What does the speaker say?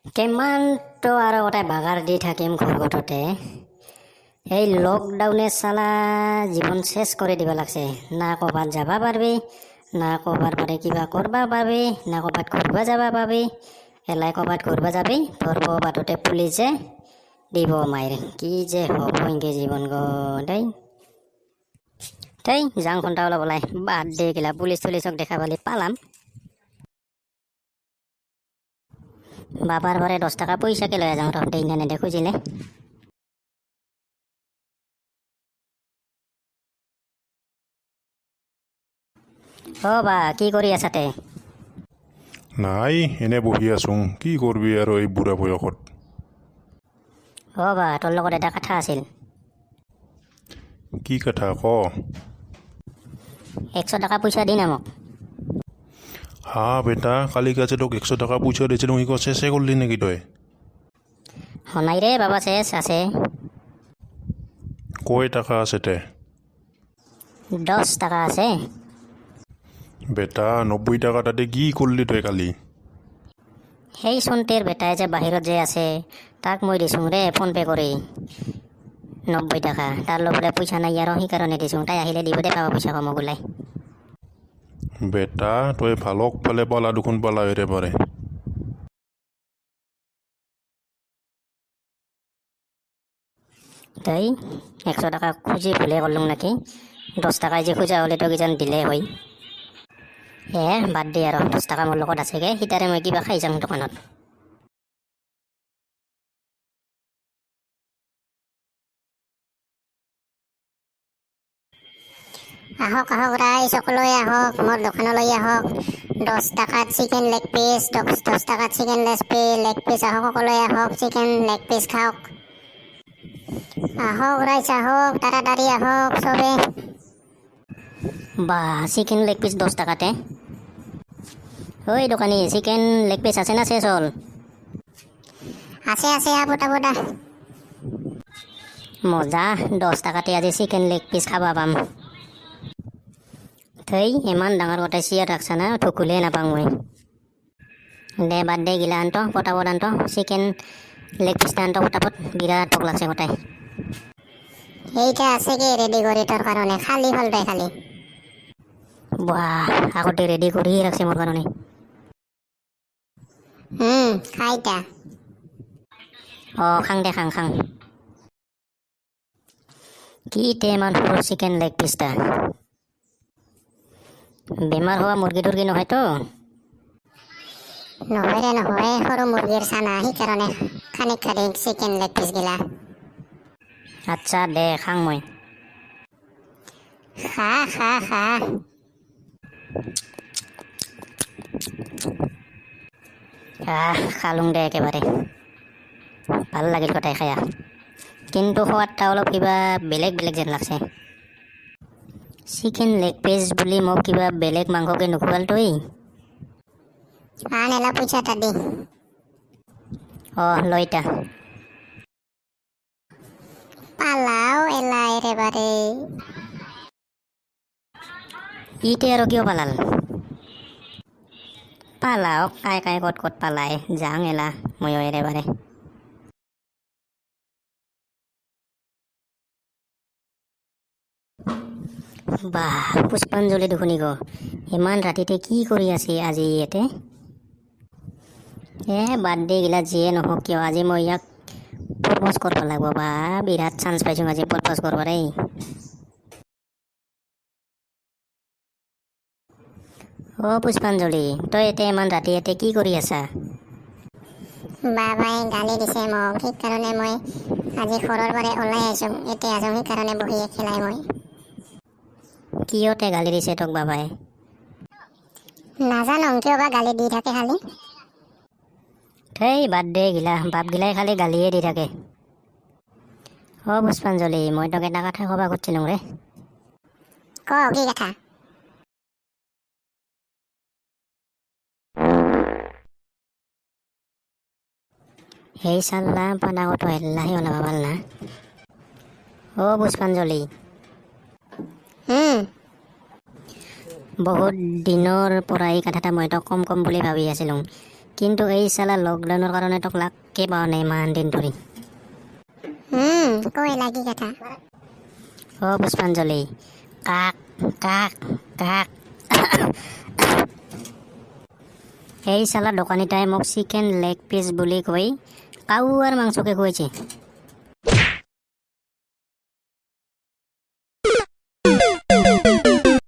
কিমানটো আৰু গোটেই বাগাৰ দি থাকিম ঘৰতে। এই লকডাউনে চালা জীৱন চেছ কৰি দিব লাগছে। না ক'ৰবাত যাবা পাৰবি, না ক'ৰবাৰ পাৰে কিবা কৰবা পাৰবি, না ক'ৰবাত ঘূৰবা যাবা পাবি। এলাই ক'ৰবাত ঘূৰবা যাবি ধৰব বাটতে পুলিচে দিব মাইৰ। কি যে হ'ব ইনকে জীৱন দেই যাং ঘণ্টা অলপ ওলাই বাদ দে গিলা পুলিচ চুলিচক দেখা পালি পালাম। বাবাৰ ঘৰে 10 টকা পইচাকে লৈ যাওঁ তহঁতে ইনে নেদে খুজিলে। বা কি কৰি আছাতে? নাই, এনে বহি আছোঁ। কি কৰবি আৰু এই বুঢ়া বয়সত। বা তোৰ লগত এটা কথা আছিল। কি কথা ক? 100 টকা পইচা দি না মোক। হা বেটা, কালি কাজে তোক 100 টকা পইচা দিছিলোঁ, সি চেছে কৰিলি নেকি তই? নাই ৰে বাবা, চেছ আছে। কয় টাকা আছে তে? 10 টকা আছে। বেটা 90 টাকা তাতে কি কৰিলি তই কালি? সেই চন্তেৰ বেটাই যে বাহিৰত যে আছে তাক মই দিছোঁ ৰে ফোন পে' কৰি 90 টকা। তাৰ লগতে পইচা নাই আৰু সেইকাৰণে দিছোঁ। তাই আহিলে দিব দে পাবা পইচা মোক ওলাই। বেটা তই ভালক পালে পালা দেখোন পালা হেৰে পাৰে। তই 100 টকা খুজি ভুলে কৰলোঁ নেকি? 10 টকাই যে খোজা হ'লে তো কিজান দিলে হয়। বাদ দে আৰু 10 টকা মোৰ লগত আছেগে, সিতাৰে মই কিবা খাই যাম দোকানত। আহক আহক ৰাইজ, সকলোৱে আহক মোৰ দোকানলৈ আহক। 10 টাকাত চিকেন লেগ পিচ, 10 টাকাত চিকেন লেগ পিচ আহক, সকলোৱে আহক, চিকেন লেগ পিচ খাওক। আহক ৰাইজ আহক, তাড়াতাড়ি আহক চবে। চিকেন লেগ পিচ 10 টাকাতে। ঐ দোকানী, চিকেন লেগ পিচ আছে না চেছ হ'ল? আছে আছে, আবুত আবুত আহ। মজা, 10 টাকাতে আজি চিকেন লেগ পিচ খাবা পাম। ইমান ডাঙৰ গোটেই চিয়াৰ ৰাখছা না, ঠুকুলে নাপাওঁ মই। দে বাদ দে গিলা আনটো পটাপট আনটো চিকেন লেগ পিচটা আনটো পটাপট, বিৰাট ভোক লাগছে গোটাই। এইটা আছে কি ৰেডি কৰি তোৰ কাৰণে, খালি হ'ল দে খালি। আগতে ৰেডি কৰিয়ে ৰাখছে মোৰ কাৰণে। খাইটা। খাং দে খাং। কি ইমান সৰু চিকেন লেগ পিচটা? বেমাৰ হোৱা মুৰ্গী তুৰ্গী নহয়তো? নহয় ৰে নহয়, সৰু মুৰ্গীৰ চানা, সেইকাৰণে খানিক খানিক চিকেন লেগ পিচ গিলা। আচ্ছা দে খাং মই। খা খা খা। খালুং দে একেবাৰে, ভাল লাগিল গোটাই খায়া। কিন্তু সোৱাদটা অলপ কিবা বেলেগ যেন লাগছে। চিকেন লেগ পিচ বুলি মোক কিবা বেলেগ মাংসকে নোখোৱাল তই? আন এলা পইচাটা দি। লইটা পালাও এলা একেবাৰে। ইতে আৰু কিয় পালাও কাই ক'ত পালাই যাং এলা ময়ো একেবাৰে। পুষ্পাঞ্জলি দেখোনি গো, ইমান ৰাতিতে কি কৰি আছে আজি ইয়াতে? বাদ দে গিলা যিয়ে নহওক কিয়, আজি মই ইয়াক প্ৰপ'জ কৰিব লাগিব। বিৰাট চান্স পাইছোঁ আজি প্ৰপ'জ কৰিব দেই। পুষ্পাঞ্জলি, তই এতিয়া ইমান ৰাতি ইয়াতে কি কৰি আছা? বাবাই গালি দিছে মোক, সেইকাৰণে মই আজি ঘৰৰ পৰা ওলাই আহিছোঁ। এতিয়া আছোঁ সেইকাৰণে বহি খেলাই মই। কিয়তে গালি দিছে তোক বাবাই? নাজানো কিয় বা গালি দি থাকে খালি। বাদ দে গিলা, বাপ গিলাই খালি গালিয়ে দি থাকে। পুষ্পাঞ্জলি, মই তোক এটা কথা ক'বা খুজিছিলোঁ ৰে। ক কি কথা? সেই চাল্লা পানাগতো হেল্লাহি ওলাব পাল না। পুষ্পাঞ্জলি, বহুত দিনৰ পৰা এই কথাটা মই তোক কম বুলি ভাবি আছিলোঁ, কিন্তু এই চালা লকডাউনৰ কাৰণে তোক লাকে পোৱা নাই ইমান দিন ধৰি। কৈ লাগি কথা। অ' পুষ্পাঞ্জলি, কাক কাক কাক। এই চালা দোকানীটাই মোক চিকেন লেগ পিচ বুলি কৈ কাউৱাৰ মাংসকে খুৱাইছে।